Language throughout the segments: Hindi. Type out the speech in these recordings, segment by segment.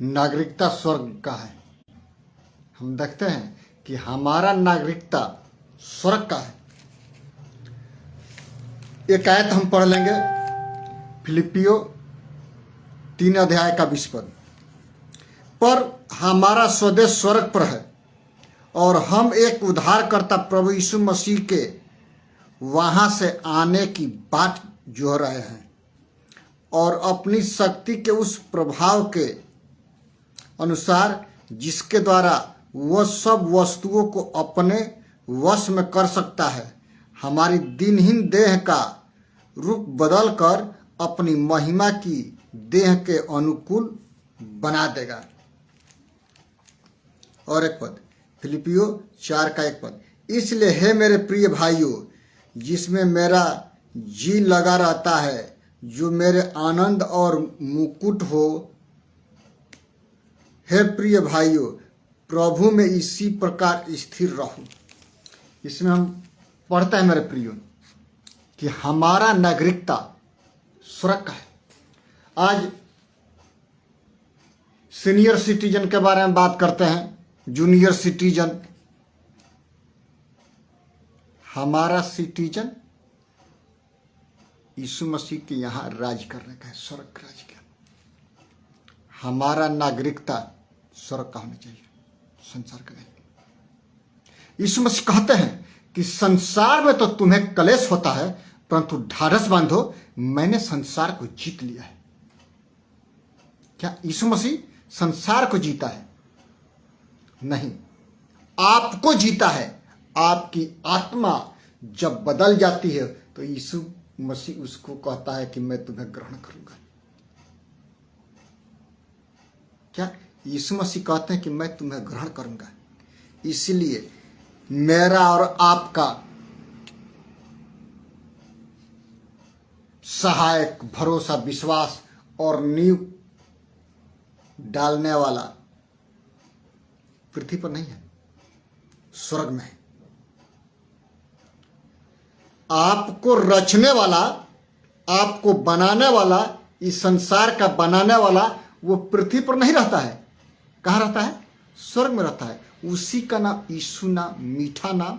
नागरिकता स्वर्ग का है। हम देखते हैं कि हमारा नागरिकता स्वर्ग का है। एक आयत हम पढ़ लेंगे, फिलिपियो 3 अध्याय का 20 पद। पर हमारा स्वदेश स्वर्ग पर है और हम एक उद्धारकर्ता प्रभु यीशु मसीह के वहां से आने की बाट जोह रहे हैं और अपनी शक्ति के उस प्रभाव के अनुसार जिसके द्वारा वह सब वस्तुओं को अपने वश में कर सकता है, हमारी दिनहीन देह का रूप बदल कर अपनी महिमा की देह के अनुकूल बना देगा। और एक पद, फिलिपियो 4 का 1 पद। इसलिए हे मेरे प्रिय भाइयों, जिसमें मेरा जी लगा रहता है, जो मेरे आनंद और मुकुट हो, हे प्रिय भाइयों, प्रभु में इसी प्रकार स्थिर रहो। इसमें हम पढ़ते हैं मेरे प्रियो कि हमारा नागरिकता स्वर्ग का है। आज सीनियर सिटीजन के बारे में बात करते हैं, जूनियर सिटीजन। हमारा सिटीजन यीशु मसीह के यहाँ राज करने का है, स्वर्ग राज का। हमारा नागरिकता स्वर्ग का होना चाहिए, संसार का नहीं। यीशु मसीह कहते हैं कि संसार में तो तुम्हें कलेश होता है, परंतु ढाढ़स बांधो, मैंने संसार को जीत लिया है। क्या यीशु मसीह संसार को जीता है? नहीं, आपको जीता है। आपकी आत्मा जब बदल जाती है तो यीशु मसीह उसको कहता है कि मैं तुम्हें ग्रहण करूंगा। क्या यीशु मसीह कहते हैं कि मैं तुम्हें ग्रहण करूंगा? इसलिए मेरा और आपका सहायक, भरोसा, विश्वास और नींव डालने वाला पृथ्वी पर नहीं है, स्वर्ग में है। आपको रचने वाला, आपको बनाने वाला, इस संसार का बनाने वाला वो पृथ्वी पर नहीं रहता है। कहाँ रहता है? स्वर्ग में रहता है। उसी का नाम यीशु नाम, मीठा नाम,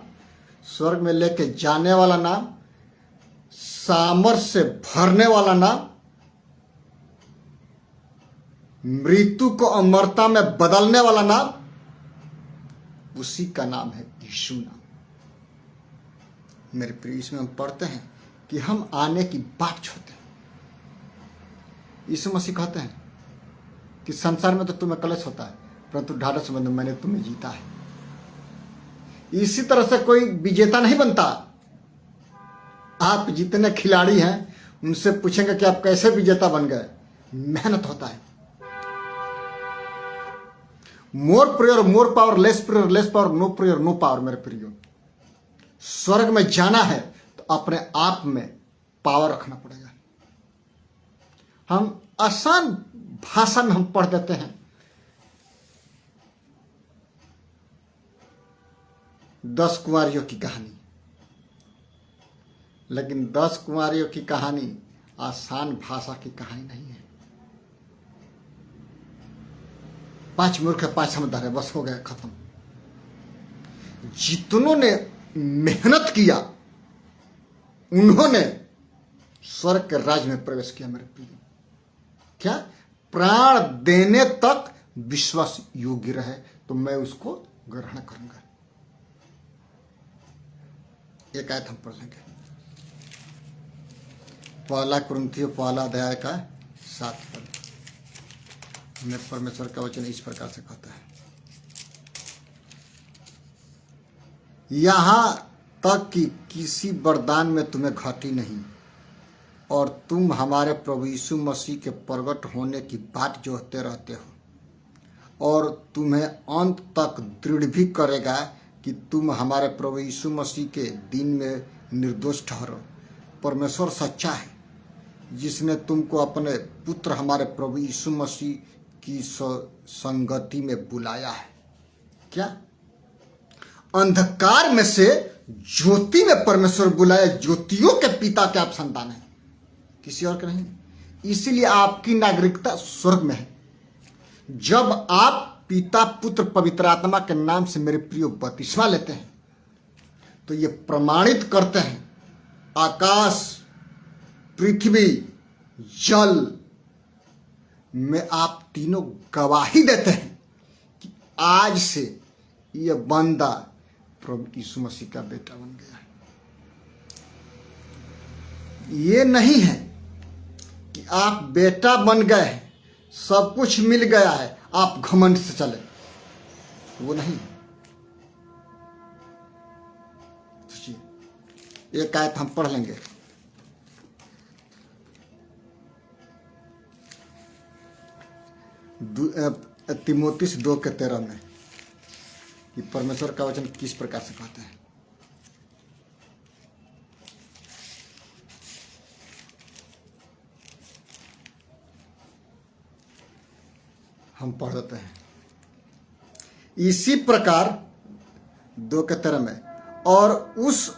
स्वर्ग में लेके जाने वाला नाम, सामर्थ से भरने वाला नाम, मृत्यु को अमरता में बदलने वाला नाम, उसी का नाम है यीशु नाम। मेरे प्रिय, इसमें हम पढ़ते हैं कि हम आने की बाट छोड़ते हैं। यीशु मसीह कहते हैं कि संसार में तो तुम्हें कलेश होता है, परंतु ढाढ़स बांधो, मैंने तुम्हें जीता है। इसी तरह से कोई विजेता नहीं बनता। आप जितने खिलाड़ी हैं उनसे पूछेंगे कि आप कैसे विजेता बन गए, मेहनत होता है। More prayer more power, less prayer less power, no prayer no power. मेरे प्रियो, स्वर्ग में जाना है तो अपने आप में पावर रखना पड़ेगा। हम आसान भाषा में हम पढ़ देते हैं, 10 कुंवारियों की कहानी, लेकिन 10 कुंवारियों की कहानी आसान भाषा की कहानी नहीं है। 5 मूर्ख है, 5 समझदार है, बस हो गया, खत्म। जितनों ने मेहनत किया उन्होंने स्वर्ग के राज में प्रवेश किया। मेरे प्रिय, क्या प्राण देने तक विश्वास योग्य रहे तो मैं उसको ग्रहण करूंगा। एक आयत हम पढ़ लेंगे, 1 कुरिन्थियों 1 अध्याय का 7 पद में परमेश्वर का वचन इस प्रकार से कहता है, यहां तक कि किसी वरदान में तुम्हें घटी नहीं और तुम हमारे प्रभु यीशु मसीह के प्रकट होने की बाट जोहते रहते हो, और तुम्हें अंत तक दृढ़ भी करेगा कि तुम हमारे प्रभु यीशु मसीह के दिन में निर्दोष ठहरो। परमेश्वर सच्चा है, जिसने तुमको अपने पुत्र हमारे प्रभु यीशु मसीह की संगति में बुलाया है। क्या अंधकार में से ज्योति में परमेश्वर बुलाया। ज्योतियों के पिता के आप संतान हैं, किसी और के नहीं। इसीलिए आपकी नागरिकता स्वर्ग में है। जब आप पिता पुत्र पवित्र आत्मा के नाम से मेरे प्रियो बपतिस्मा लेते हैं तो ये प्रमाणित करते हैं, आकाश पृथ्वी जल में आप तीनों गवाही देते हैं कि आज से ये बंदा प्रभु यीशु मसीह का बेटा बन गया है। ये नहीं है कि आप बेटा बन गए हैं, सब कुछ मिल गया है, आप घमंड से चले, वो नहीं। एक आयत हम पढ़ लेंगे, तीमुथियुस 2:13 में कि परमेश्वर का वचन किस प्रकार से कहते हैं। हम पढ़ देते हैं, इसी प्रकार 2:13 में, और उस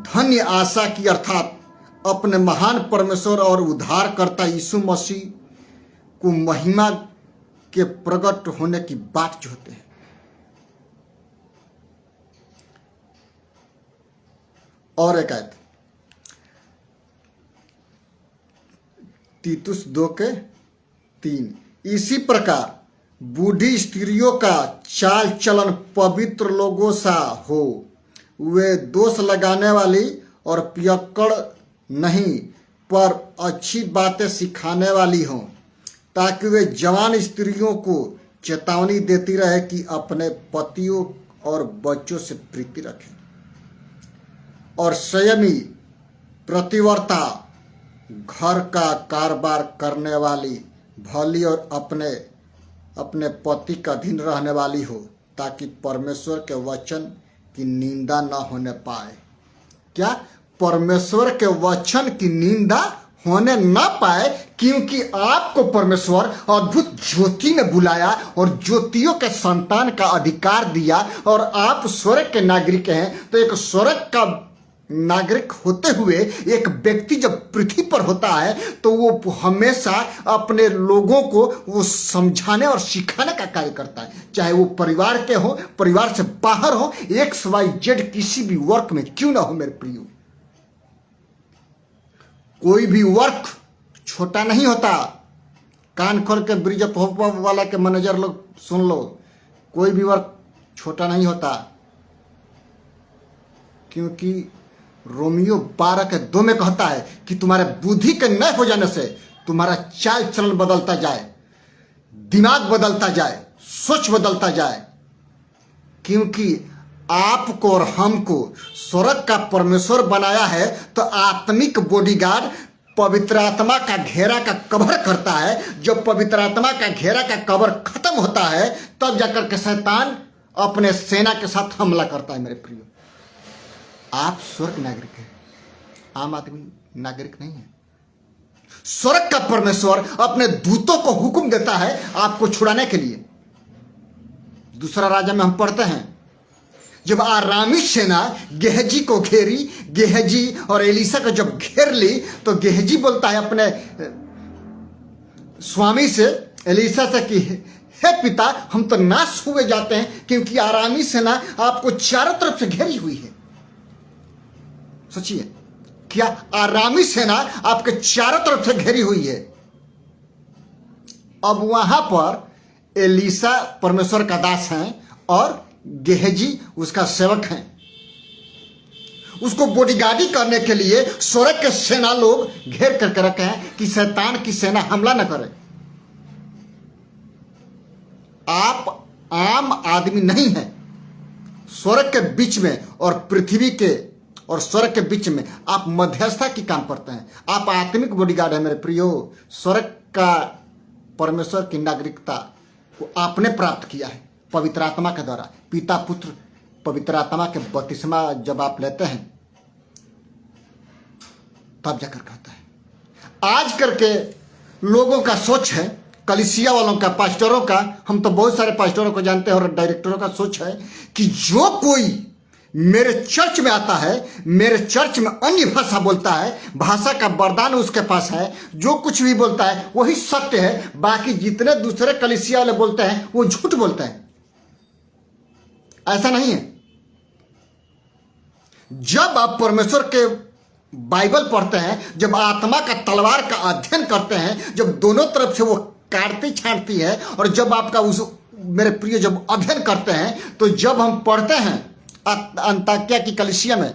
धन्य आशा की अर्थात अपने महान परमेश्वर और उद्धारकर्ता यीशु मसीह को महिमा के प्रकट होने की बात जो होते हैं। और एक आयत तीतुस 2:3, इसी प्रकार बूढ़ी स्त्रियों का चाल चलन पवित्र लोगों सा हो, वे दोष लगाने वाली और पियक्कड़ नहीं पर अच्छी बातें सिखाने वाली हों, ताकि वे जवान स्त्रियों को चेतावनी देती रहे कि अपने पतियों और बच्चों से प्रीति रखें और संयमी प्रतिवर्ता घर का कारोबार करने वाली भली और अपने अपने पति का अधीन रहने वाली हो, ताकि परमेश्वर के वचन की निंदा न होने पाए। क्या? परमेश्वर के वचन की निंदा होने न पाए, क्योंकि आपको परमेश्वर अद्भुत ज्योति में बुलाया और ज्योतियों के संतान का अधिकार दिया और आप स्वर्ग के नागरिक हैं। तो एक स्वर्ग का नागरिक होते हुए एक व्यक्ति जब पृथ्वी पर होता है तो वो हमेशा अपने लोगों को वो समझाने और सिखाने का कार्य करता है, चाहे वो परिवार के हो, परिवार से बाहर हो, XYZ किसी भी वर्क में क्यों ना हो। मेरे प्रियो, कोई भी वर्क छोटा नहीं होता। कान खोल के ब्रिज ऑफ होप वाला के मैनेजर लोग सुन लो, कोई भी वर्क छोटा नहीं होता, क्योंकि रोमियो 12:2 में कहता है कि तुम्हारे बुद्धि के न हो जाने से तुम्हारा चाल चलन बदलता जाए, दिमाग बदलता जाए, सोच बदलता जाए, क्योंकि आपको और हमको स्वर्ग का परमेश्वर बनाया है। तो आत्मिक बॉडीगार्ड पवित्र आत्मा का घेरा का कवर करता है। जब पवित्र आत्मा का घेरा का कवर खत्म होता है तब जाकर के शैतान अपने सेना के साथ हमला करता है। मेरे प्रियो, आप स्वर्ग नागरिक हैं, आम आदमी नागरिक नहीं है। स्वर्ग का परमेश्वर अपने दूतों को हुक्म देता है आपको छुड़ाने के लिए। दूसरा राजा में हम पढ़ते हैं, जब आरामी सेना गेहजी को घेरी, गेहजी और एलीसा को जब घेर ली तो गेहजी बोलता है अपने स्वामी से, एलीसा से कि हे पिता, हम तो नाश हुए जाते हैं, क्योंकि आरामी सेना आपको चारों तरफ से घेरी हुई है। सोचिए, क्या आरामी सेना आपके चारों तरफ से घेरी हुई है। अब वहां पर एलीसा परमेश्वर का दास हैं और गेहजी उसका सेवक हैं। उसको बॉडीगार्डी करने के लिए स्वर्ग के सेना लोग घेर करके रखे हैं कि शैतान की सेना हमला न करे। आप आम आदमी नहीं हैं। स्वर्ग के बीच में और पृथ्वी के और स्वर्ग के बीच में आप मध्यस्थता की काम करते हैं। आप आत्मिक बॉडीगार्ड हैं। मेरे प्रियो, स्वर्ग का परमेश्वर की नागरिकता को आपने प्राप्त किया है पवित्र आत्मा के द्वारा। पिता पुत्र पवित्र आत्मा के बपतिस्मा जब आप लेते हैं तब जाकर कहता है। आज करके लोगों का सोच है, कलीसिया वालों का, पास्टरों का, हम तो बहुत सारे पास्टरों को जानते हैं और डायरेक्टरों का सोच है कि जो कोई मेरे चर्च में आता है, मेरे चर्च में अन्य भाषा बोलता है, भाषा का वरदान उसके पास है, जो कुछ भी बोलता है वही सत्य है, बाकी जितने दूसरे कलीसिया वाले बोलते हैं वो झूठ बोलते हैं। ऐसा नहीं है। जब आप परमेश्वर के बाइबल पढ़ते हैं, जब आत्मा का तलवार का अध्ययन करते हैं, जब दोनों तरफ से वो काटती छांटती है, और जब आपका उस मेरे प्रिय जब अध्ययन करते हैं, तो जब हम पढ़ते हैं अंताकिया की कलीसिया में,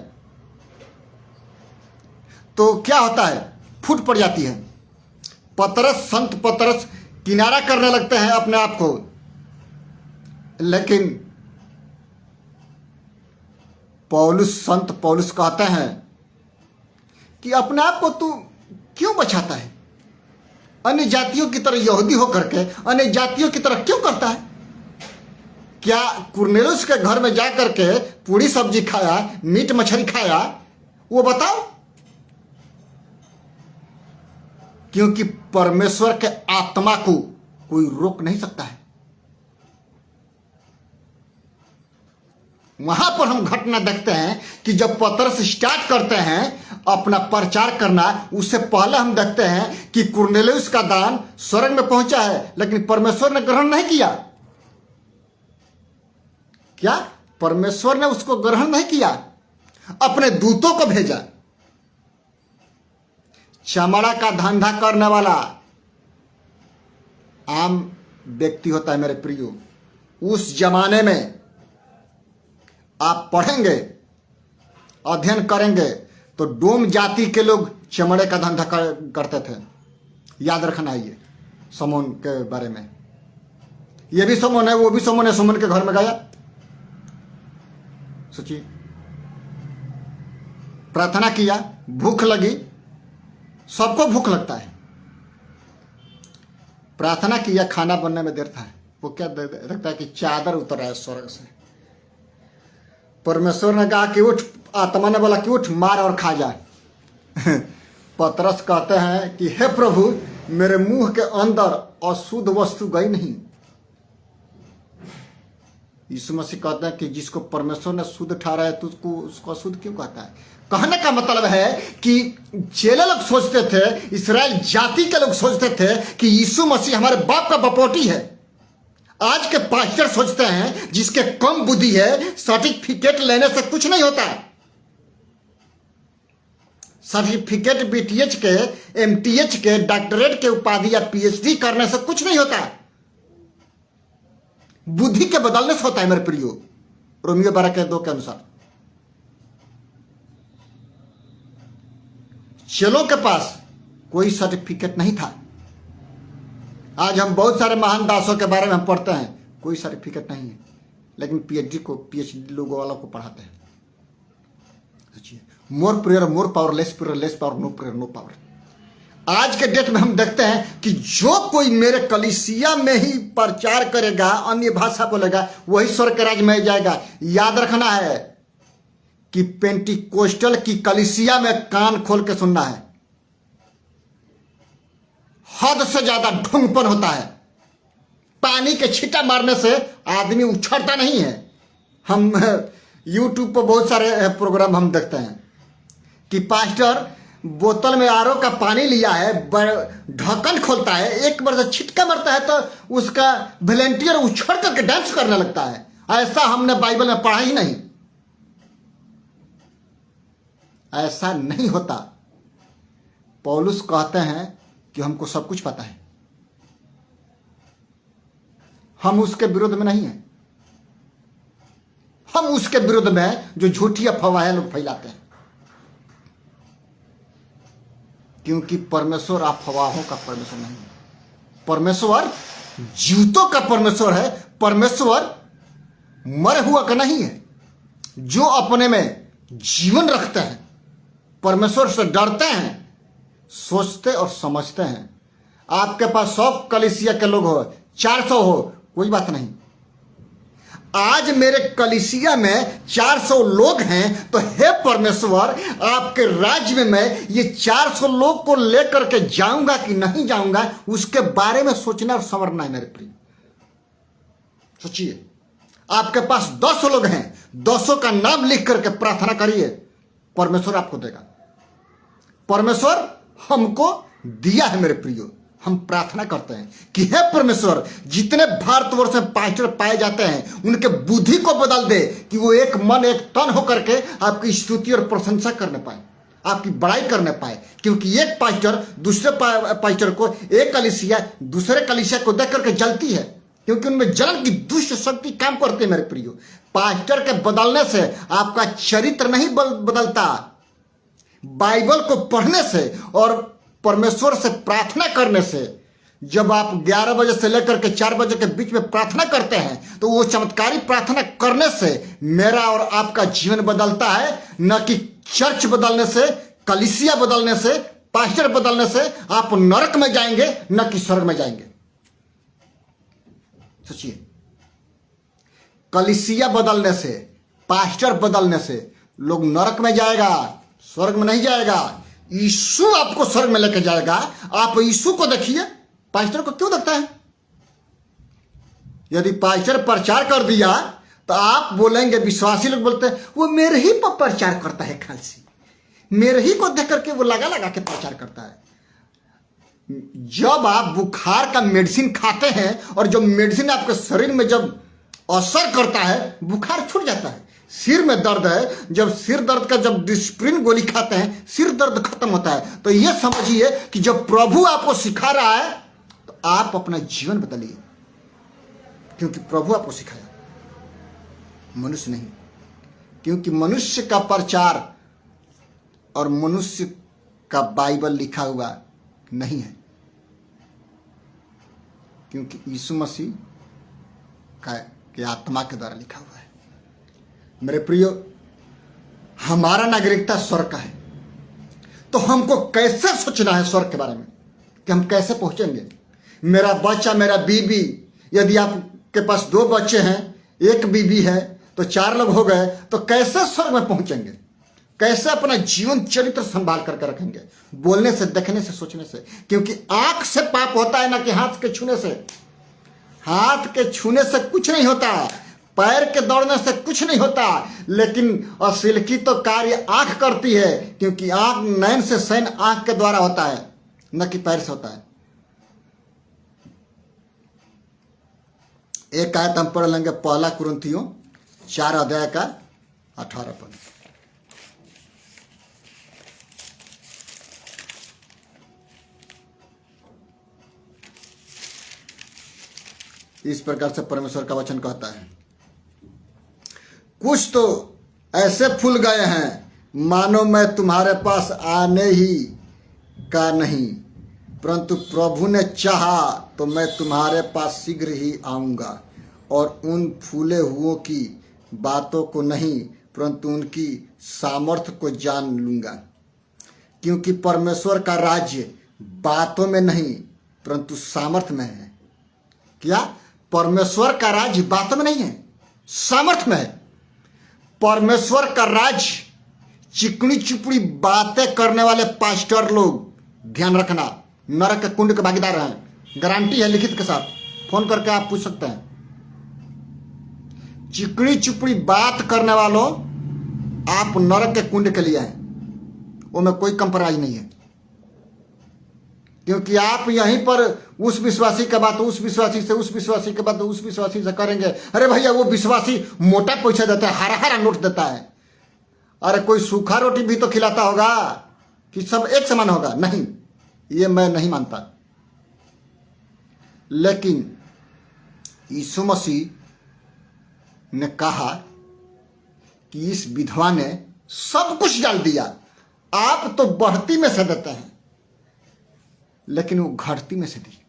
तो क्या होता है, फूट पड़ जाती है। संत पतरस किनारा करने लगते हैं अपने आप को, लेकिन संत पौलुस कहते हैं कि अपने आप को तू क्यों बचाता है? अन्य जातियों की तरह यहूदी होकर के अन्य जातियों की तरह क्यों करता है? क्या कुरनेलियुस के घर में जाकर के पूरी सब्जी खाया, मीट मछली खाया? वो बताओ। क्योंकि परमेश्वर के आत्मा को कोई रोक नहीं सकता है। वहां पर हम घटना देखते हैं कि जब पतरस स्टार्ट करते हैं अपना प्रचार करना, उससे पहले हम देखते हैं कि कुरनेलियुस का दान स्वर्ग में पहुंचा है, लेकिन परमेश्वर ने ग्रहण नहीं किया। क्या परमेश्वर ने उसको ग्रहण नहीं किया? अपने दूतों को भेजा। चमड़ा का धंधा करने वाला आम व्यक्ति होता है मेरे प्रियो। उस जमाने में आप पढ़ेंगे, अध्ययन करेंगे, तो डोम जाति के लोग चमड़े का धंधा करते थे। याद रखना ये समोन के बारे में। ये भी समोन है, वो भी समोन है। समोन के घर में गया, सोचिए, प्रार्थना किया, भूख लगी, सबको भूख लगता है। प्रार्थना किया, खाना बनने में देर था। वो क्या देखता है कि चादर उतर रहा है स्वर्ग से। परमेश्वर ने कहा कि उठ, आत्मा ने बोला कि उठ, मार और खा जा। पतरस कहते हैं कि हे प्रभु, मेरे मुंह के अंदर अशुद्ध वस्तु गई नहीं। यीशु मसीह कहते हैं कि जिसको परमेश्वर ने शुद्ध ठहराया है, तुझको उसको अशुद्ध क्यों कहता है? कहने का मतलब है कि चेले लोग सोचते थे, इस्राएल जाति के लोग सोचते थे कि यीशु मसीह हमारे बाप का बपौटी है। आज के पास्टर सोचते हैं जिसके कम बुद्धि है, सर्टिफिकेट लेने से कुछ नहीं होता। सर्टिफिकेट बीटीएच के, एमटीएच के, डॉक्टरेट के उपाधि या पीएचडी करने से कुछ नहीं होता। बुद्धि के बदलने से होता है मेरे प्रियो। रोमियो 12:2 के अनुसार चेलों के पास कोई सर्टिफिकेट नहीं था। आज हम बहुत सारे महान दासों के बारे में हम पढ़ते हैं, कोई सर्टिफिकेट नहीं है, लेकिन पीएचडी लोगों वालों को पढ़ाते हैं। सोचिए, more prayer more power, less prayer less power, no prayer no power. आज के डेट में हम देखते हैं कि जो कोई मेरे कलीसिया में ही प्रचार करेगा, अन्य भाषा बोलेगा, वही स्वर्ग के राज्य में जाएगा। याद रखना है कि पेंटिकोस्टल की कलीसिया में कान खोल के सुनना है। हद से ज्यादा ढोंगपन होता है। पानी के छींटा मारने से आदमी उछड़ता नहीं है। हम यूट्यूब पर बहुत सारे प्रोग्राम हम देखते हैं कि पास्टर बोतल में आरओ का पानी लिया है, ढक्कन खोलता है, एक बार से छिटका मारता है तो उसका वॉलंटियर उछड़ करके डांस करने लगता है। ऐसा हमने बाइबल में पढ़ा ही नहीं। ऐसा नहीं होता। पौलुस कहते हैं कि हमको सब कुछ पता है, हम उसके विरुद्ध में नहीं हैं। हम उसके विरुद्ध में जो झूठी अफवाहें लोग फैलाते हैं, क्योंकि परमेश्वर अफवाहों का परमेश्वर नहीं है। परमेश्वर जीवतों का परमेश्वर है। परमेश्वर मरे हुआ का नहीं है। जो अपने में जीवन रखते हैं, परमेश्वर से डरते हैं, सोचते और समझते हैं। आपके पास 100 कलीसिया के लोग हो, 400 हो, कोई बात नहीं। आज मेरे कलीसिया में 400 लोग हैं, तो हे परमेश्वर, आपके राज्य में मैं ये 400 लोग को लेकर के जाऊंगा कि नहीं जाऊंगा, उसके बारे में सोचना और समझना है मेरे प्रिय। सोचिए, आपके पास 200 लोग हैं, 200 का नाम लिख करके प्रार्थना करिए, परमेश्वर आपको देगा। परमेश्वर हमको दिया है मेरे प्रियो। हम प्रार्थना करते हैं कि हे परमेश्वर, जितने भारतवर्ष में पास्टर पाए जाते हैं उनके बुद्धि को बदल दे कि वो एक मन एक तन होकर के आपकी स्तुति और प्रशंसा करने पाए, आपकी बड़ाई करने पाए। क्योंकि एक पास्टर दूसरे पास्टर को, एक कलीसिया दूसरे कलीसिया को देख करके जलती है, क्योंकि उनमें जलन की दुष्ट शक्ति काम करती है मेरे प्रियो। पास्टर के बदलने से आपका चरित्र नहीं बदलता। बाइबल को पढ़ने से और परमेश्वर से प्रार्थना करने से, जब आप 11 बजे से लेकर के 4 बजे के बीच में प्रार्थना करते हैं तो वो चमत्कारी प्रार्थना करने से मेरा और आपका जीवन बदलता है, न कि चर्च बदलने से, कलीसिया बदलने से, पास्टर बदलने से आप नरक में जाएंगे, न कि स्वर्ग में जाएंगे। सोचिए, कलीसिया बदलने से, पास्टर बदलने से लोग नरक में जाएगा, स्वर्ग में नहीं जाएगा। यीशु आपको स्वर्ग में लेकर जाएगा। आप यीशु को देखिए, पास्टर को क्यों देखता है? यदि पास्टर प्रचार कर दिया तो आप बोलेंगे, विश्वासी लोग बोलते हैं वो मेरे ही पर प्रचार करता है, खालसी मेरे ही को देख करके वो लगा के प्रचार करता है। जब आप बुखार का मेडिसिन खाते हैं और जब मेडिसिन आपके शरीर में जब असर करता है, बुखार छूट जाता है। सिर में दर्द है, जब सिर दर्द का जब डिस्प्रिन गोली खाते हैं सिर दर्द खत्म होता है। तो ये समझिए कि जब प्रभु आपको सिखा रहा है तो आप अपना जीवन बदलिए, क्योंकि प्रभु आपको सिखाया, मनुष्य नहीं। क्योंकि मनुष्य का प्रचार और मनुष्य का बाइबल लिखा हुआ नहीं है, क्योंकि यीशु मसीह के आत्मा के द्वारा लिखा हुआ है। मेरे प्रियो, हमारा नागरिकता स्वर्ग का है, तो हमको कैसे सोचना है स्वर्ग के बारे में कि हम कैसे पहुंचेंगे। मेरा बच्चा, मेरा बीबी, यदि आपके पास 2 बच्चे हैं, 1 बीबी है, तो 4 लोग हो गए, तो कैसे स्वर्ग में पहुंचेंगे? कैसे अपना जीवन चरित्र संभाल करके रखेंगे? बोलने से, देखने से, सोचने से। क्योंकि आंख से पाप होता है, ना कि हाथ के छूने से। हाथ के छूने से कुछ नहीं होता, पैर के दौड़ने से कुछ नहीं होता, लेकिन अश्लील तो कार्य आंख करती है, क्योंकि आंख नयन से शयन आंख के द्वारा होता है, न कि पैर से होता है। एक आयत हम पढ़ लेंगे, 1 कुरिन्थियों 4 अध्याय का 18 पद। इस प्रकार से परमेश्वर का वचन कहता है, कुछ तो ऐसे फूल गए हैं मानो मैं तुम्हारे पास आने ही का नहीं, परंतु प्रभु ने चाहा तो मैं तुम्हारे पास शीघ्र ही आऊँगा, और उन फूले हुओं की बातों को नहीं परंतु उनकी सामर्थ्य को जान लूँगा। क्योंकि परमेश्वर का राज्य बातों में नहीं परंतु सामर्थ्य में है। क्या? परमेश्वर का राज्य बातों में नहीं है, सामर्थ्य में है। परमेश्वर का राज्य चिकनी चुपड़ी बातें करने वाले पास्टर लोग, ध्यान रखना, नरक के कुंड के भागीदार हैं। गारंटी है लिखित के साथ, फोन करके आप पूछ सकते हैं। चिकनी चुपड़ी बात करने वालों, आप नरक के कुंड के लिए हैं, वो में कोई कंप्रोमाइज नहीं है। क्योंकि आप यहीं पर उस विश्वासी के बात उस विश्वासी से, उस विश्वासी के बात उस विश्वासी से करेंगे। अरे भैया, वो विश्वासी मोटा पैसा देता है, हरा हरा नोट देता है। अरे कोई सूखा रोटी भी तो खिलाता होगा कि सब एक समान होगा? नहीं, ये मैं नहीं मानता। लेकिन यीशु मसीह ने कहा कि इस विधवा ने सब कुछ डाल दिया, आप तो बढ़ती में से देते हैं, लेकिन वो घटती में से दी।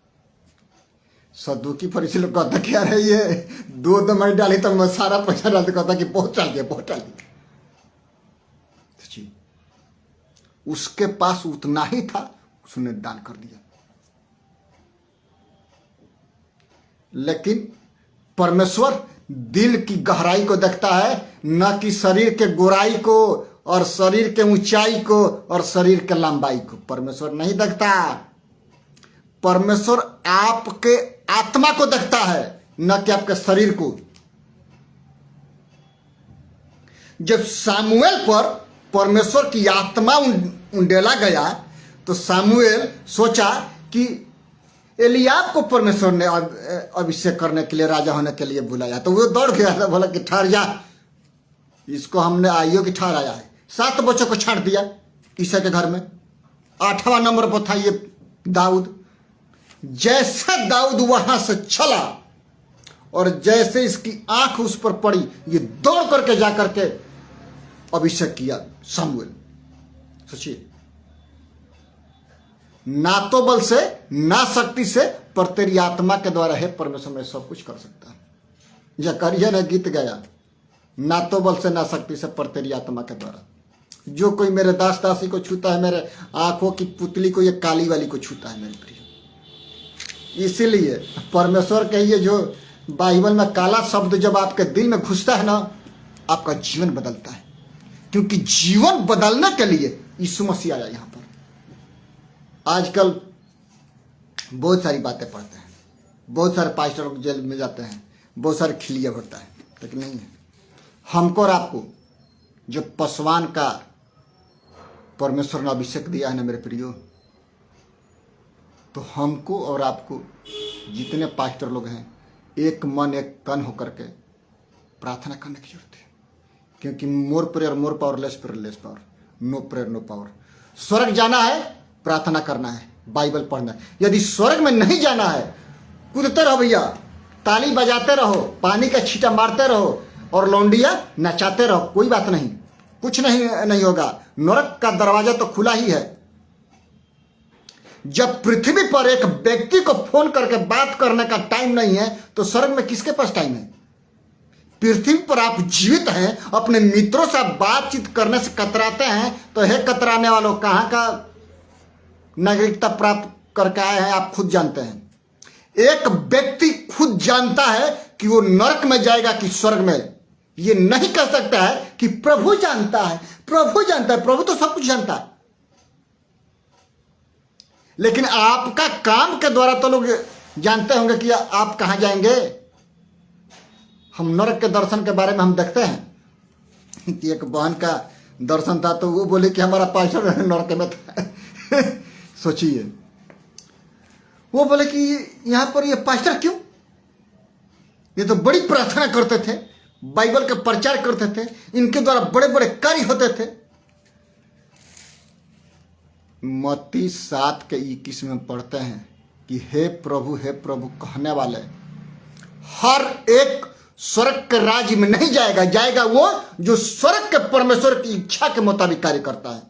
सदुकी फरीसी लोग कहता क्या है, ये दूध मैं डाली तो मैं सारा पैसा डाल दिया, कहता कि बहुत डाल दिया, बहुत डाल दिया। उसके पास उतना ही था, उसने दान कर दिया। लेकिन परमेश्वर दिल की गहराई को देखता है, न कि शरीर के गोराई को और शरीर के ऊंचाई को और शरीर के लंबाई को। परमेश्वर नहीं देखता। परमेश्वर आपके आत्मा को देखता है, न कि आपके शरीर को। जब सामुएल पर परमेश्वर की आत्मा उंडेला गया तो सामुएल सोचा कि एलियाब को परमेश्वर ने अभिषेक करने के लिए, राजा होने के लिए बुलाया। तो वो दौड़ गया था, बोला कि ठहर जा, इसको हमने आइयो कि ठहराया है। 7 बच्चों को छांट दिया ईसा के घर में। 8वां नंबर पर था ये दाऊद। जैसे दाऊद वहां से चला और जैसे इसकी आंख उस पर पड़ी, ये दौड़ करके जाकर के अभिषेक किया सामुएल। सोचिए, ना तो बल से ना शक्ति से, पर तेरी आत्मा के द्वारा है परमेश्वर में सब कुछ कर सकता है। जकरिया ने गीत गाया, ना तो बल से ना शक्ति से, पर तेरी आत्मा के द्वारा। जो कोई मेरे दास दासी को छूता है, मेरे आंखों की पुतली को, ये काली वाली को छूता है मेरे प्रिय। इसीलिए परमेश्वर के ये जो बाइबल में काला शब्द जब आपके दिल में घुसता है ना, आपका जीवन बदलता है। क्योंकि जीवन बदलने के लिए यीशु मसीह आया यहां पर। आजकल बहुत सारी बातें पढ़ते हैं, बहुत सारे पास्टर लोग जेल में जाते हैं, बहुत सारे खिलिया होता है, लेकिन नहीं है। हमको और आपको जो पसवान का परमेश्वर ने अभिषेक दिया है ना मेरे प्रियो, तो हमको और आपको जितने पास्टर लोग हैं, एक मन एक तन होकर के प्रार्थना करने की जरूरत है। क्योंकि more prayer more power, less prayer less power, no prayer no power. स्वर्ग जाना है, प्रार्थना करना है, बाइबल पढ़ना है। यदि स्वर्ग में नहीं जाना है, कूदते रहो भैया, ताली बजाते रहो, पानी का छींटा मारते रहो और लौंडिया नचाते रहो, कोई बात नहीं, कुछ नहीं होगा। नरक का दरवाजा तो खुला ही है। जब पृथ्वी पर एक व्यक्ति को फोन करके बात करने का टाइम नहीं है, तो स्वर्ग में किसके पास टाइम है? पृथ्वी पर आप जीवित हैं, अपने मित्रों से आप बातचीत करने से कतराते हैं, तो हे कतराने वालों, कहां का नागरिकता प्राप्त करके आए हैं आप खुद जानते हैं। एक व्यक्ति खुद जानता है कि वो नरक में जाएगा कि स्वर्ग में। ये नहीं कह सकता है कि प्रभु जानता है, प्रभु जानता है। प्रभु तो सब कुछ जानता है, लेकिन आपका काम के द्वारा तो लोग जानते होंगे कि आप कहां जाएंगे। हम नरक के दर्शन के बारे में हम देखते हैं कि एक बहन का दर्शन था, तो वो बोले कि हमारा पास्टर नरक में था। सोचिए, वो बोले कि यहां पर ये पास्टर क्यों? ये तो बड़ी प्रार्थना करते थे, बाइबल का प्रचार करते थे, इनके द्वारा बड़े बड़े कार्य होते थे। मत्ती 7:21 में पढ़ते हैं कि हे प्रभु कहने वाले हर एक स्वर्ग के राज्य में नहीं जाएगा, जाएगा वो जो स्वर्ग के परमेश्वर की इच्छा के मुताबिक कार्य करता है।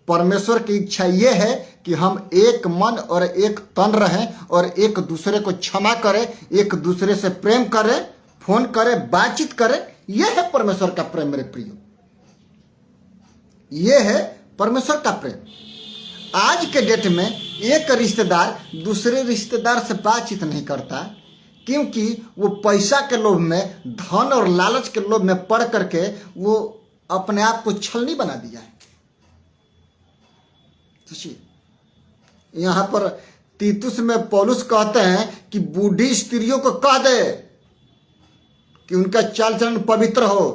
परमेश्वर की इच्छा यह है कि हम एक मन और एक तन रहें और एक दूसरे को क्षमा करें, एक दूसरे से प्रेम करें, फोन करें, बातचीत करें। यह है परमेश्वर का प्रेम मेरे प्रियो, यह है परमेश्वर का प्रेम। आज के डेट में एक रिश्तेदार दूसरे रिश्तेदार से बातचीत नहीं करता, क्योंकि वो पैसा के लोभ में, धन और लालच के लोभ में पड़ करके वो अपने आप को छलनी बना दिया है। यहां पर तीतुस में पौलुस कहते हैं कि बूढ़ी स्त्रियों को कह दे कि उनका चाल चलन पवित्र हो।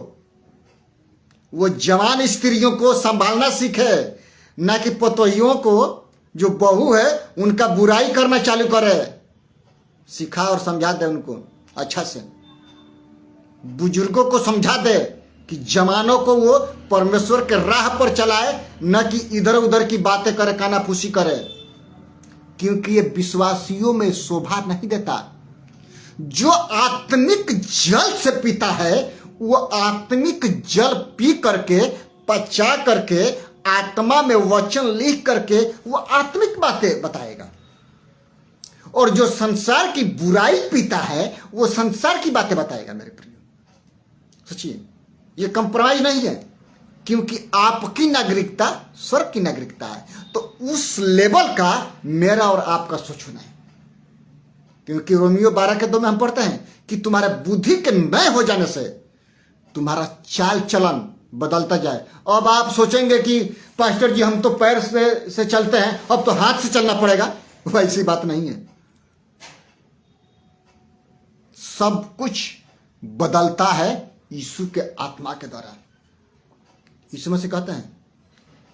वो जवान स्त्रियों को संभालना सीखे, ना कि पतोहियों को जो बहू है उनका बुराई करना चालू करे। सिखा और समझा दे उनको अच्छा से। बुजुर्गों को समझा दे कि जवानों को वो परमेश्वर के राह पर चलाए, न कि इधर उधर की बातें करे, कानाफूसी करे, क्योंकि ये विश्वासियों में शोभा नहीं देता। जो आत्मिक जल से पीता है वो आत्मिक जल पी करके, पचा करके, आत्मा में वचन लिख करके वो आत्मिक बातें बताएगा। और जो संसार की बुराई पीता है वो संसार की बातें बताएगा मेरे प्रिय। सोचिए, ये कंप्रोमाइज नहीं है, क्योंकि आपकी नागरिकता स्वर्ग की नागरिकता है। तो उस लेवल का मेरा और आपका सोच होना है। क्योंकि रोमियो 12:2 में हम पढ़ते हैं कि तुम्हारे बुद्धि के नए हो जाने से तुम्हारा चाल चलन बदलता जाए। अब आप सोचेंगे कि पास्टर जी हम तो पैर से चलते हैं, अब तो हाथ से चलना पड़ेगा। वैसी बात नहीं है। सब कुछ बदलता है यीशु के आत्मा के द्वारा। यीशु मसीह कहते हैं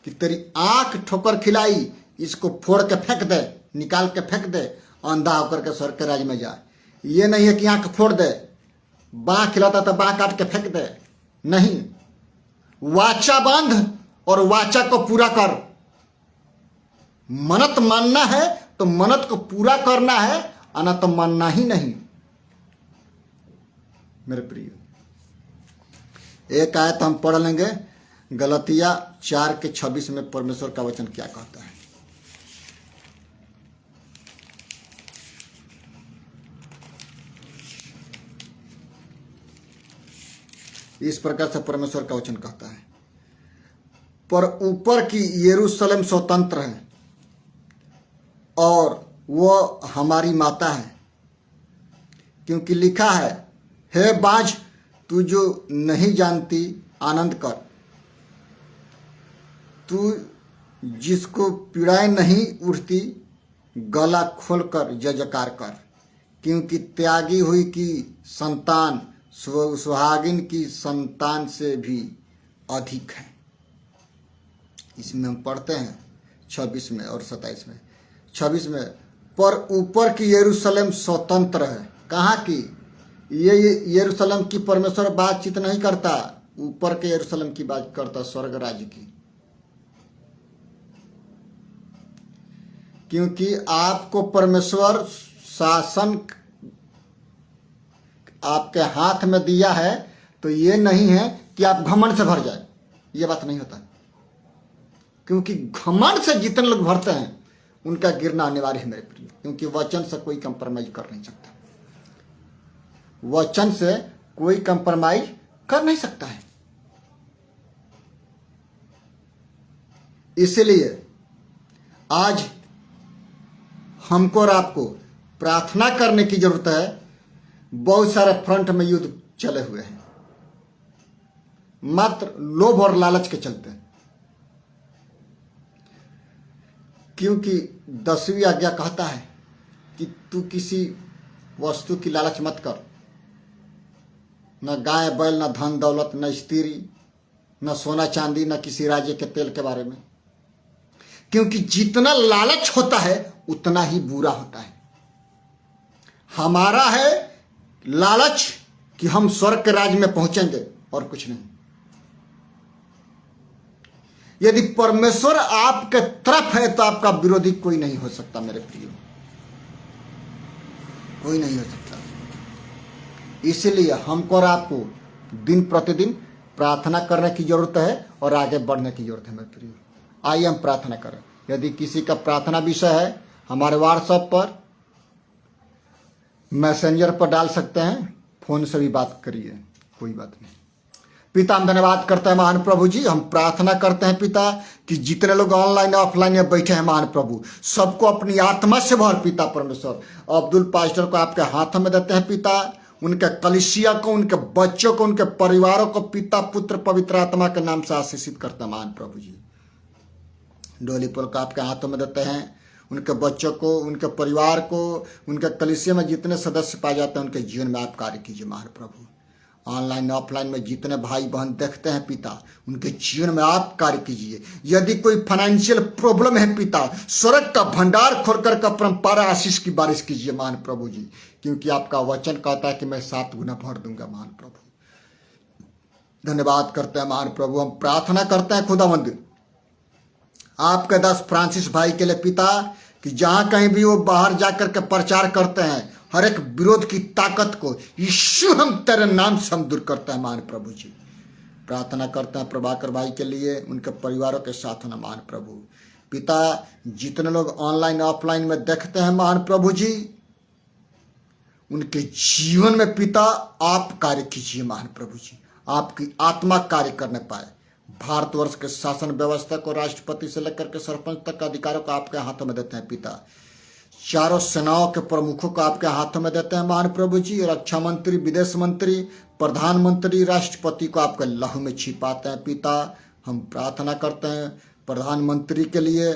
कि तेरी आंख ठोकर खिलाई, इसको फोड़ के फेंक दे, निकाल के फेंक दे, अंधा होकर के स्वर्ग के राज्य में जाए। ये नहीं है कि आंख फोड़ दे, बाँह खिलाता तो बाँह काट के फेंक दे, नहीं। वाचा बांध और वाचा को पूरा कर। मन्नत मानना है तो मन्नत को पूरा करना है, आना तो मानना ही नहीं। मेरे प्रिय, एक आयत हम पढ़ लेंगे, गलतिया 4:26 में परमेश्वर का वचन क्या कहता है। इस प्रकार से परमेश्वर का वचन कहता है, पर ऊपर की यरूशलेम स्वतंत्र है और वो हमारी माता है, क्योंकि लिखा है, हे बाज तू जो नहीं जानती आनंद कर, तू जिसको पीड़ाएं नहीं उठती गला खोलकर जय जयकार कर, क्योंकि त्यागी हुई की संतान सुहागिन की संतान से भी अधिक है। इसमें हम पढ़ते हैं 26 में और 27 में। 26 में, पर ऊपर की यरूशलेम स्वतंत्र है। कहाँ की? ये यरूशलेम की परमेश्वर बातचीत नहीं करता, ऊपर के यरूशलेम की बात करता, स्वर्ग राज्य की। क्योंकि आपको परमेश्वर शासन आपके हाथ में दिया है, तो ये नहीं है कि आप घमंड से भर जाए, ये बात नहीं होता। क्योंकि घमंड से जितने लोग भरते हैं उनका गिरना अनिवार्य है मेरे प्रिय, क्योंकि वचन से कोई कंप्रोमाइज कर नहीं सकता। वचन से कोई कंप्रोमाइज कर नहीं सकता है। इसलिए आज हमको और आपको प्रार्थना करने की जरूरत है। बहुत सारे फ्रंट में युद्ध चले हुए हैं, मात्र लोभ और लालच के चलते। क्योंकि 10वीं आज्ञा कहता है कि तू किसी वस्तु की लालच मत कर, न गाय बैल, न धन दौलत, न स्त्री, न सोना चांदी, न किसी राज्य के तेल के बारे में। क्योंकि जितना लालच होता है उतना ही बुरा होता है। हमारा है लालच कि हम स्वर्ग के राज्य में पहुंचेंगे और कुछ नहीं। यदि परमेश्वर आपके तरफ है तो आपका विरोधी कोई नहीं हो सकता मेरे प्रियो, कोई नहीं हो सकता। इसलिए हमको और आपको दिन प्रतिदिन प्रार्थना करने की जरूरत है और आगे बढ़ने की जरूरत है मेरे प्रियो। आइए हम प्रार्थना करें। यदि किसी का प्रार्थना विषय है, हमारे व्हाट्सएप पर, मैसेंजर पर डाल सकते हैं, फोन से भी बात करिए, कोई बात नहीं। पिता, हम धन्यवाद करते हैं महान प्रभु जी। हम प्रार्थना करते हैं पिता कि जितने लोग ऑनलाइन ऑफलाइन में बैठे हैं महान प्रभु, सबको अपनी आत्मा से भर पिता परमेश्वर। अब्दुल पास्टर को आपके हाथों में देते हैं पिता, उनके कलिसिया को, उनके बच्चों को, उनके परिवारों को पिता पुत्र पवित्र आत्मा के नाम से आशीषित करते हैं महान प्रभु जी। डोली पुल को आपके हाथों में देते हैं, उनके बच्चों को, उनके परिवार को, उनके कलिसिया में जितने सदस्य पाए जाते हैं उनके जीवन में आप कार्य कीजिए महान प्रभु। ऑनलाइन ऑफलाइन में जितने भाई बहन देखते हैं पिता, उनके जीवन में आप कार्य कीजिए। यदि कोई फाइनेंशियल प्रॉब्लम है पिता, स्वर्ग का भंडार खोलकर का परंपरा आशीष की बारिश कीजिए महान प्रभु जी। क्योंकि आपका वचन कहता है कि मैं 7 गुना भर दूंगा महान प्रभु। धन्यवाद करते हैं महान प्रभु। हम प्रार्थना करते हैं खुदावंद आपके दास फ्रांसिस भाई के लिए पिता, कि जहां कहीं भी वो बाहर जाकर के प्रचार करते हैं, हर एक विरोध की ताकत को यीशु हम तेरे नाम से हम दूर करते हैं महान प्रभु जी। प्रार्थना करते हैं प्रभाकर भाई के लिए, उनके परिवारों के साथ होना महान प्रभु। पिता, जितने लोग ऑनलाइन ऑफलाइन में देखते हैं महान प्रभु जी, उनके जीवन में पिता आप कार्य कीजिए महान प्रभु जी। आपकी आत्मा कार्य करने पाए। भारतवर्ष के शासन व्यवस्था को राष्ट्रपति से लेकर के सरपंच तक के अधिकारों को आपके हाथों में देते हैं पिता। चारों सेनाओं के प्रमुखों को आपके हाथों में देते हैं महान प्रभु जी। रक्षा मंत्री, विदेश मंत्री, प्रधानमंत्री, राष्ट्रपति को आपके लहू में छिपाते हैं पिता। हम प्रार्थना करते हैं प्रधानमंत्री के लिए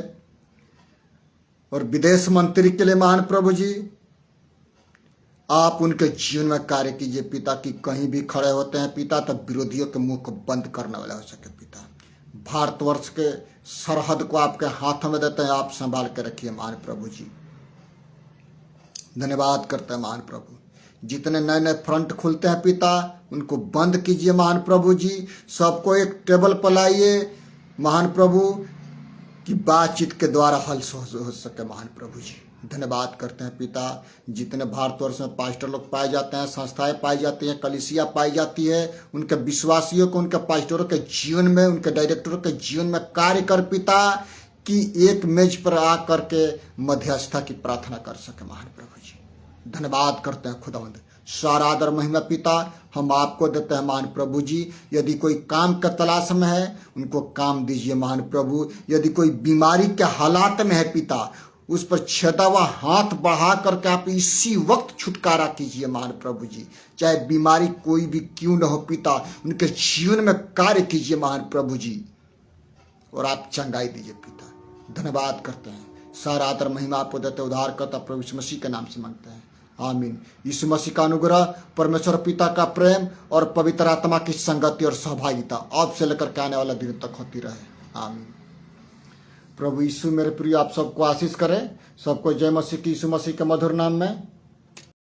और विदेश मंत्री के लिए महान प्रभु जी। आप उनके जीवन में कार्य कीजिए पिता, कि कहीं भी खड़े होते हैं पिता तब विरोधियों के मुंह को बंद करने वाला हो सके पिता। भारतवर्ष के सरहद को आपके हाथों में देते हैं, आप संभाल के रखिए महान प्रभु जी। धन्यवाद करते हैं महान प्रभु। जितने नए नए फ्रंट खुलते हैं पिता उनको बंद कीजिए महान प्रभु जी। सबको एक टेबल पर लाइए महान प्रभु, कि बातचीत के द्वारा हल हो सके महान प्रभु जी। धन्यवाद करते हैं पिता। जितने भारतवर्ष में पास्टर लोग पाए जाते हैं, संस्थाएं पाई जाती हैं, कलीसिया पाई जाती है, उनके विश्वासियों को उनके पास्टरों के जीवन में, उनके डायरेक्टरों के जीवन में कार्य कर पिता, कि एक मेज पर आकर के मध्यस्थता की प्रार्थना कर सके महान प्रभु जी। धन्यवाद करते हैं खुदावंद। सारा आदर महिमा पिता हम आपको देते हैं महान प्रभु जी। यदि कोई काम का तलाश में है उनको काम दीजिए महान प्रभु। यदि कोई बीमारी के हालात में है पिता, उस पर छेदा हुआ हाथ बढ़ा करके आप इसी वक्त छुटकारा कीजिए महान प्रभु जी। चाहे बीमारी कोई भी क्यों न हो पिता, उनके जीवन में कार्य कीजिए महान प्रभु जी, और आप चंगाई दीजिए पिता। धन्यवाद करते हैं। सारा आदर महिमा आपको देते उद्धार करता प्रभु यीशु मसीह के नाम से मांगते हैं, आमीन। यीशु मसीह का अनुग्रह, परमेश्वर पिता का प्रेम और पवित्र आत्मा की संगति और सहभागिता अब से लेकर के आने वाला दिन तक होती रहे, आमीन। प्रभु यीशु मेरे प्रिय आप सबको आशीष करें। सबको जय मसीह की, यीशु मसीह के मधुर नाम में।